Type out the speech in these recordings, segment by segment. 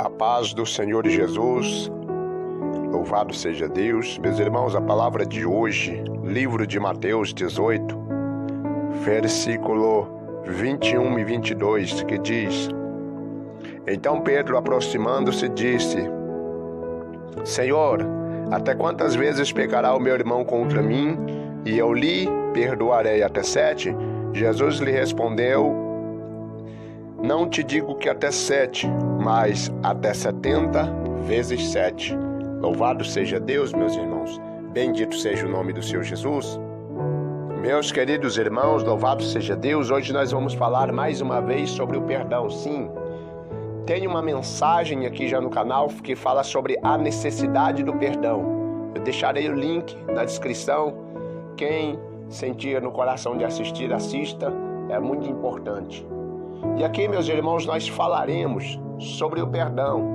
A paz do Senhor Jesus, louvado seja Deus. Meus irmãos, a palavra de hoje, livro de Mateus 18, versículo 21 e 22, que diz: Então Pedro, aproximando-se, disse: Senhor, até quantas vezes pecará o meu irmão contra mim, e eu lhe perdoarei até 7? Jesus lhe respondeu: Não te digo que até 7, mas até 70 vezes 7. Louvado seja Deus, meus irmãos. Bendito seja o nome do Senhor Jesus. Meus queridos irmãos, louvado seja Deus. Hoje nós vamos falar mais uma vez sobre o perdão. Sim, tem uma mensagem aqui já no canal que fala sobre a necessidade do perdão. Eu deixarei o link na descrição. Quem sentir no coração de assistir, assista. É muito importante. E aqui, meus irmãos, nós falaremos sobre o perdão,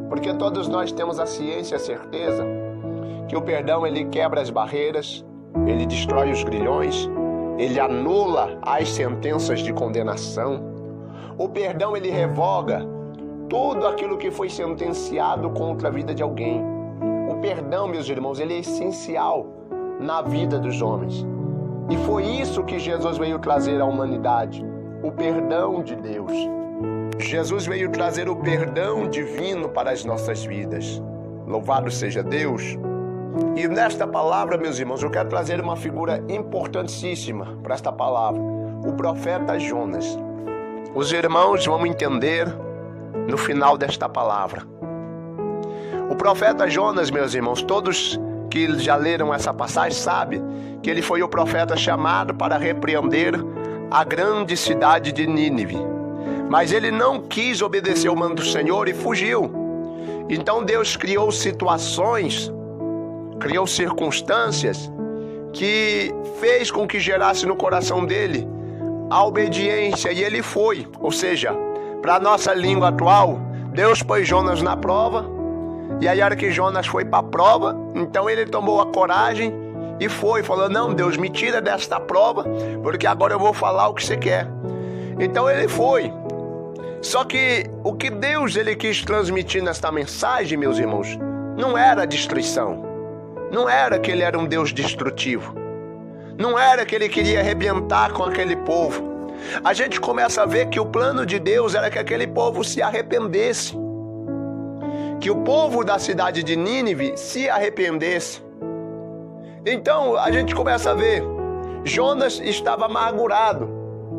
porque todos nós temos a ciência e a certeza que o perdão, ele quebra as barreiras, ele destrói os grilhões, ele anula as sentenças de condenação. O perdão, ele revoga tudo aquilo que foi sentenciado contra a vida de alguém. O perdão, meus irmãos, ele é essencial na vida dos homens. E foi isso que Jesus veio trazer à humanidade. O perdão de Deus. Jesus veio trazer o perdão divino para as nossas vidas. Louvado seja Deus. E nesta palavra, meus irmãos, eu quero trazer uma figura importantíssima para esta palavra. O profeta Jonas. Os irmãos vão entender no final desta palavra. O profeta Jonas, meus irmãos, todos que já leram essa passagem sabem que ele foi o profeta chamado para repreender a grande cidade de Nínive. Mas ele não quis obedecer o mando do Senhor e fugiu. Então Deus criou situações, criou circunstâncias que fez com que gerasse no coração dele a obediência, e ele foi. Ou seja, para a nossa língua atual, Deus pôs Jonas na prova, e aí a hora que Jonas foi para a prova, então ele tomou a coragem e foi, falou: não, Deus, me tira desta prova, porque agora eu vou falar o que você quer. Então ele foi. Só que o que Deus ele quis transmitir nesta mensagem, meus irmãos, não era destruição. Não era que ele era um Deus destrutivo. Não era que ele queria arrebentar com aquele povo. A gente começa a ver que o plano de Deus era que aquele povo se arrependesse. Que o povo da cidade de Nínive se arrependesse. Então a gente começa a ver, Jonas estava amargurado,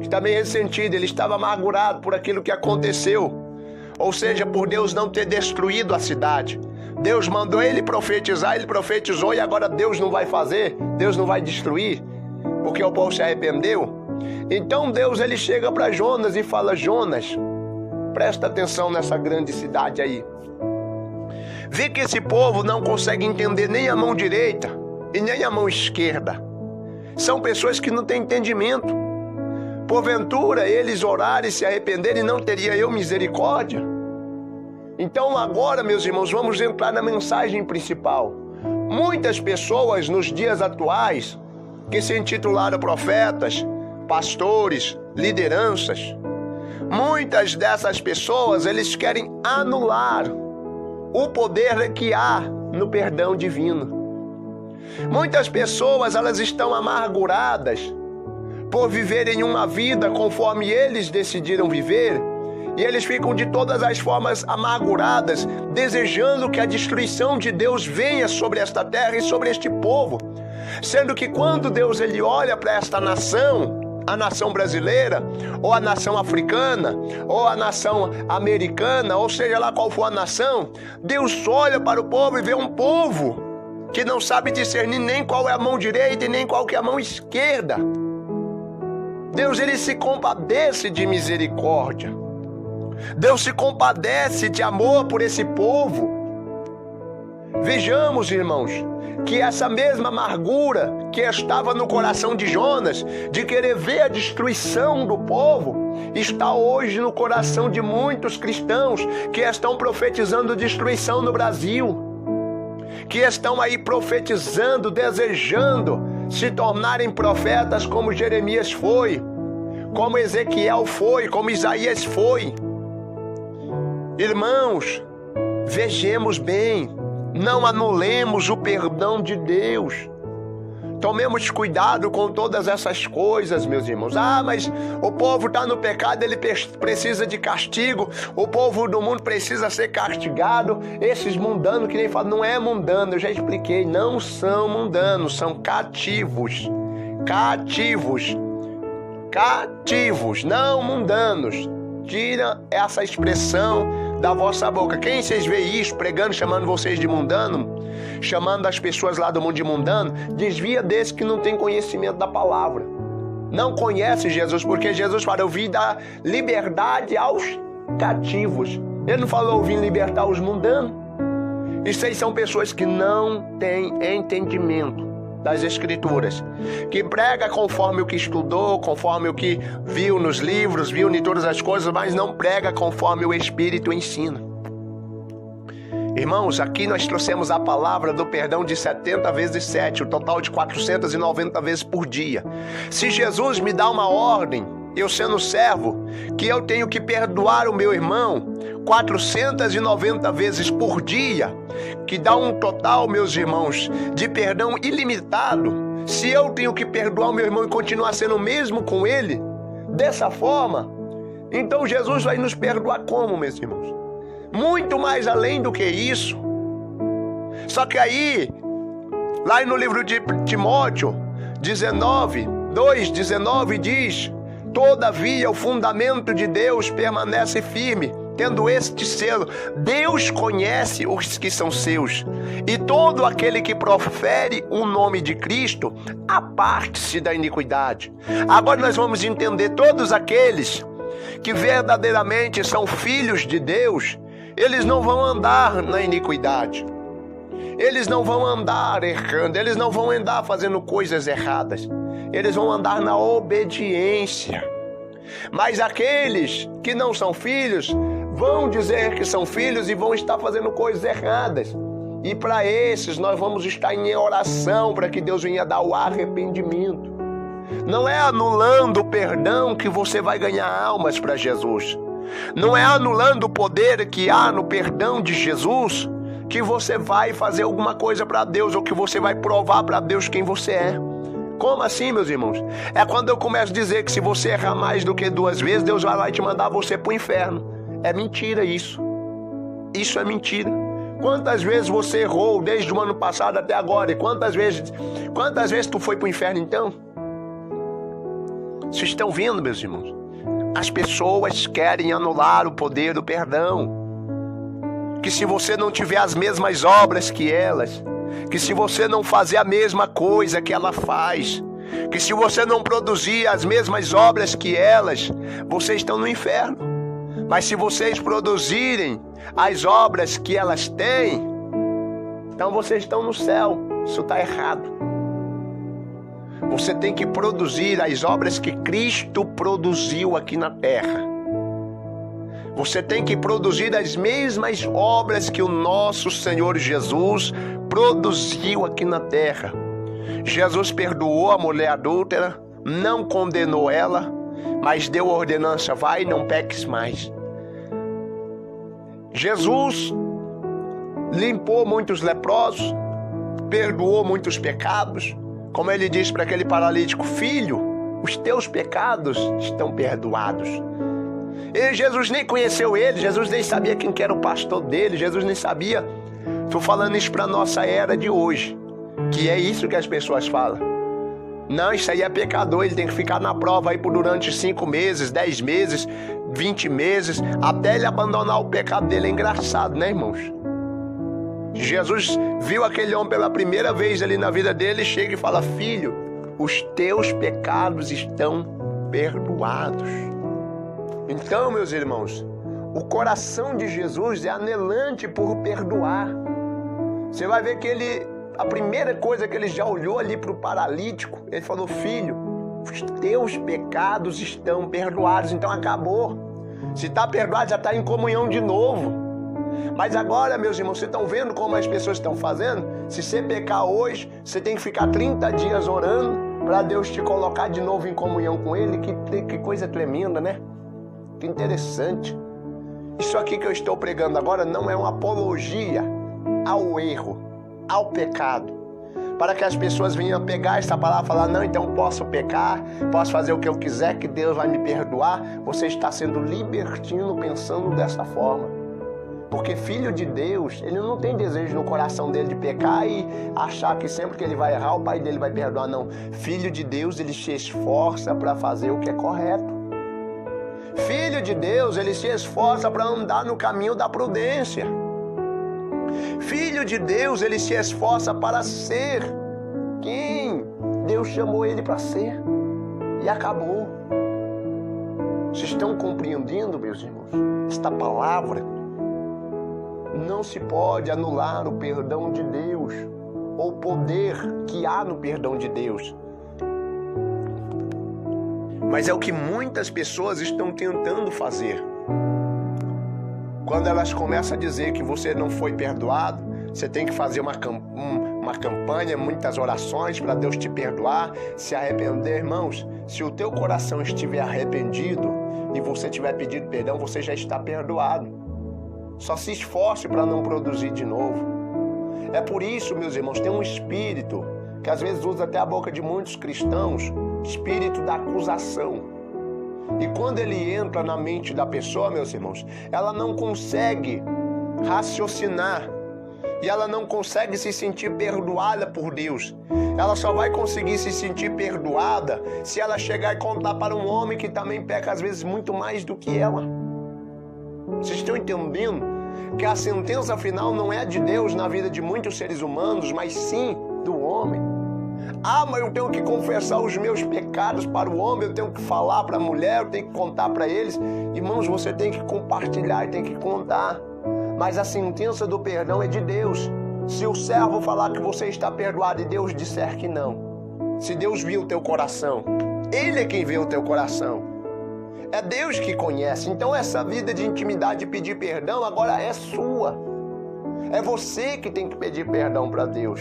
está bem ressentido, ele estava amargurado por aquilo que aconteceu, ou seja, por Deus não ter destruído a cidade. Deus mandou ele profetizar, ele profetizou, e agora Deus não vai fazer, Deus não vai destruir, porque o povo se arrependeu. Então Deus ele chega para Jonas e fala: Jonas, presta atenção nessa grande cidade aí. Vê que esse povo não consegue entender nem a mão direita e nem a mão esquerda. São pessoas que não têm entendimento. Porventura eles orarem e se arrependerem, não teria eu misericórdia? Então agora, meus irmãos, vamos entrar na mensagem principal. Muitas pessoas nos dias atuais, que se intitularam profetas, pastores, lideranças, muitas dessas pessoas, eles querem anular o poder que há no perdão divino. Muitas pessoas, elas estão amarguradas por viverem uma vida conforme eles decidiram viver, e eles ficam de todas as formas amarguradas, desejando que a destruição de Deus venha sobre esta terra e sobre este povo. Sendo que quando Deus ele olha para esta nação, a nação brasileira, ou a nação africana, ou a nação americana, ou seja lá qual for a nação, Deus olha para o povo e vê um povo que não sabe discernir nem qual é a mão direita e nem qual que é a mão esquerda. Deus ele se compadece de misericórdia. Deus se compadece de amor por esse povo. Vejamos, irmãos, que essa mesma amargura que estava no coração de Jonas, de querer ver a destruição do povo, está hoje no coração de muitos cristãos que estão profetizando destruição no Brasil, que estão aí profetizando, desejando se tornarem profetas como Jeremias foi, como Ezequiel foi, como Isaías foi. Irmãos, vejamos bem, não anulemos o perdão de Deus. Tomemos cuidado com todas essas coisas, meus irmãos. Mas o povo está no pecado, ele precisa de castigo. O povo do mundo precisa ser castigado. Esses mundanos, que nem falam, não é mundano, eu já expliquei. Não são mundanos, são cativos. Cativos, não mundanos. Tira essa expressão da vossa boca. Quem vocês veem isso pregando, chamando vocês de mundano, chamando as pessoas lá do mundo de mundano, desvia desse que não tem conhecimento da palavra. Não conhece Jesus, porque Jesus fala, eu vim dar liberdade aos cativos. Ele não falou, eu vim libertar os mundanos. Isso aí são pessoas que não têm entendimento das Escrituras, que prega conforme o que estudou, conforme o que viu nos livros, viu em todas as coisas, mas não prega conforme o Espírito ensina. Irmãos, aqui nós trouxemos a palavra do perdão de 70 vezes 7, o total de 490 vezes por dia. Se Jesus me dá uma ordem, eu sendo servo, que eu tenho que perdoar o meu irmão 490 vezes por dia, que dá um total, meus irmãos, de perdão ilimitado. Se eu tenho que perdoar o meu irmão e continuar sendo o mesmo com ele, dessa forma, então Jesus vai nos perdoar como, meus irmãos? Muito mais além do que isso. Só que aí, lá no livro de Timóteo 2:19 diz: todavia o fundamento de Deus permanece firme, tendo este selo: Deus conhece os que são seus, e todo aquele que profere o nome de Cristo, aparte-se da iniquidade. Agora nós vamos entender, todos aqueles que verdadeiramente são filhos de Deus, eles não vão andar na iniquidade. Eles não vão andar errando, eles não vão andar fazendo coisas erradas. Eles vão andar na obediência. Mas aqueles que não são filhos vão dizer que são filhos e vão estar fazendo coisas erradas. E para esses nós vamos estar em oração para que Deus venha dar o arrependimento. Não é anulando o perdão que você vai ganhar almas para Jesus. Não é anulando o poder que há no perdão de Jesus que você vai fazer alguma coisa para Deus, ou que você vai provar para Deus quem você é. Como assim, meus irmãos? É quando eu começo a dizer que se você errar mais do que 2 vezes, Deus vai lá te mandar você para o inferno. É mentira isso. Isso é mentira. Quantas vezes você errou desde o ano passado até agora? E quantas vezes tu foi para o inferno então? Vocês estão vendo, meus irmãos? As pessoas querem anular o poder do perdão. Que se você não tiver as mesmas obras que elas, que se você não fazer a mesma coisa que ela faz, que se você não produzir as mesmas obras que elas, vocês estão no inferno. Mas se vocês produzirem as obras que elas têm, então vocês estão no céu. Isso está errado. Você tem que produzir as obras que Cristo produziu aqui na terra. Você tem que produzir as mesmas obras que o nosso Senhor Jesus produziu aqui na terra. Jesus perdoou a mulher adúltera, não condenou ela, mas deu a ordenança: vai, não peques mais. Jesus limpou muitos leprosos, perdoou muitos pecados. Como ele disse para aquele paralítico: filho, os teus pecados estão perdoados. E Jesus nem conheceu ele, Jesus nem sabia quem que era o pastor dele, Jesus nem sabia. Estou falando isso para a nossa era de hoje, que é isso que as pessoas falam. Não, isso aí é pecador, ele tem que ficar na prova aí por durante 5 meses, 10 meses, 20 meses, até ele abandonar o pecado dele. É engraçado, né, irmãos? Jesus viu aquele homem pela primeira vez ali na vida dele, chega e fala: filho, os teus pecados estão perdoados. Então, meus irmãos, o coração de Jesus é anelante por perdoar. Você vai ver que a primeira coisa que ele já olhou ali para o paralítico, ele falou: filho, os teus pecados estão perdoados. Então acabou. Se está perdoado, já está em comunhão de novo. Mas agora, meus irmãos, vocês estão vendo como as pessoas estão fazendo? Se você pecar hoje, você tem que ficar 30 dias orando para Deus te colocar de novo em comunhão com Ele. Que coisa tremenda, né? Que interessante. Isso aqui que eu estou pregando agora não é uma apologia ao erro, ao pecado, para que as pessoas venham pegar essa palavra e falar, não, então posso pecar, posso fazer o que eu quiser, que Deus vai me perdoar. Você está sendo libertino pensando dessa forma. Porque filho de Deus, ele não tem desejo no coração dele de pecar e achar que sempre que ele vai errar, o pai dele vai perdoar, não. Filho de Deus, ele se esforça para fazer o que é correto. Filho de Deus, ele se esforça para andar no caminho da prudência. Filho de Deus, ele se esforça para ser quem Deus chamou ele para ser. E acabou. Vocês estão compreendendo, meus irmãos? Esta palavra, não se pode anular o perdão de Deus, ou o poder que há no perdão de Deus. Mas é o que muitas pessoas estão tentando fazer. Quando elas começam a dizer que você não foi perdoado, você tem que fazer uma campanha, muitas orações para Deus te perdoar, se arrepender. Irmãos, se o teu coração estiver arrependido e você tiver pedido perdão, você já está perdoado. Só se esforce para não produzir de novo. É por isso, meus irmãos, tem um espírito que às vezes usa até a boca de muitos cristãos, espírito da acusação. E quando ele entra na mente da pessoa, meus irmãos, ela não consegue raciocinar e ela não consegue se sentir perdoada por Deus. Ela só vai conseguir se sentir perdoada se ela chegar e contar para um homem que também peca às vezes muito mais do que ela. Vocês estão entendendo que a sentença final não é de Deus na vida de muitos seres humanos, mas sim do homem. Ah, mas eu tenho que confessar os meus pecados para o homem, eu tenho que falar para a mulher, eu tenho que contar para eles. Irmãos, você tem que compartilhar e tem que contar. Mas a sentença do perdão é de Deus. Se o servo falar que você está perdoado e Deus disser que não, se Deus viu o teu coração, Ele é quem vê o teu coração. É Deus que conhece. Então essa vida de intimidade e pedir perdão agora é sua. É você que tem que pedir perdão para Deus.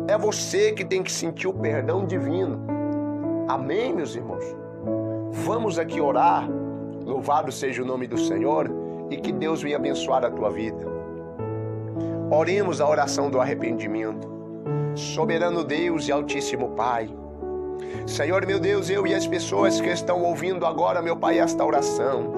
É você que tem que sentir o perdão divino. Amém, meus irmãos? Vamos aqui orar. Louvado seja o nome do Senhor e que Deus venha abençoar a tua vida. Oremos a oração do arrependimento. Soberano Deus e Altíssimo Pai, Senhor meu Deus, eu e as pessoas que estão ouvindo agora, meu Pai, esta oração,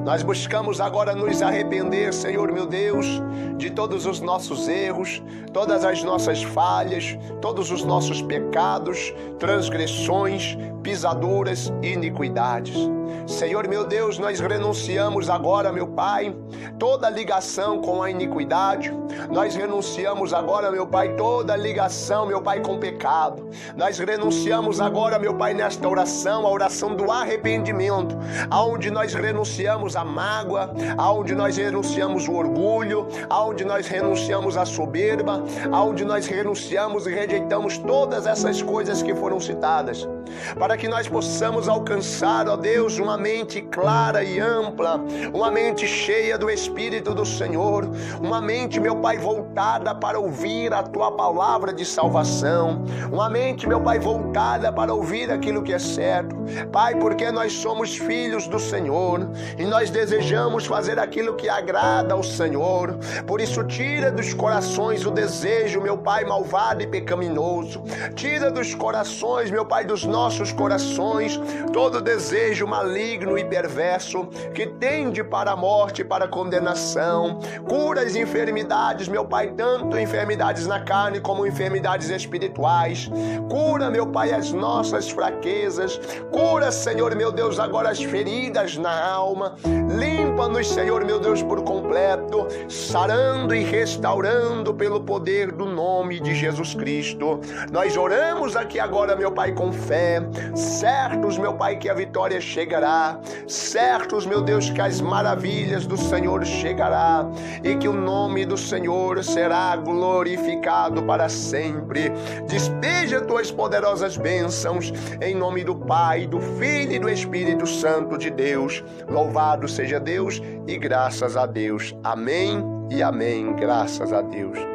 nós buscamos agora nos arrepender, Senhor meu Deus, de todos os nossos erros, todas as nossas falhas, todos os nossos pecados, transgressões, pisaduras e iniquidades. Senhor meu Deus, nós renunciamos agora, meu Pai, toda ligação com a iniquidade. Nós renunciamos agora, meu Pai, toda ligação, meu Pai, com pecado. Nós renunciamos agora, meu Pai, nesta oração, a oração do arrependimento, aonde nós renunciamos a mágoa, aonde nós renunciamos o orgulho, aonde nós renunciamos a soberba, aonde nós renunciamos e rejeitamos todas essas coisas que foram citadas, para que nós possamos alcançar, ó Deus, uma mente clara e ampla, uma mente cheia do Espírito do Senhor, uma mente, meu Pai, voltada para ouvir a Tua palavra de salvação, uma mente, meu Pai, voltada para ouvir aquilo que é certo, Pai, porque nós somos filhos do Senhor e nós desejamos fazer aquilo que agrada ao Senhor. Por isso, tira dos corações o desejo, meu Pai, malvado e pecaminoso. Tira dos corações, meu Pai, dos nossos corações, todo desejo maligno e perverso que tende para a morte e para a condenação. Cura as enfermidades, meu Pai, tanto enfermidades na carne como enfermidades espirituais. Cura, meu Pai, as nossas fraquezas. Cura, Senhor, meu Deus, agora as feridas na alma. Limpa-nos, Senhor, meu Deus, por completo, sarando e restaurando pelo poder do nome de Jesus Cristo. Nós oramos aqui agora, meu Pai, com fé, certos, meu Pai, que a vitória chegará, certos, meu Deus, que as maravilhas do Senhor chegará e que o nome do Senhor será glorificado para sempre. Despeja tuas poderosas bênçãos em nome do Pai, do Filho e do Espírito Santo de Deus. Louvado seja Deus e graças a Deus. Amém e amém. Graças a Deus.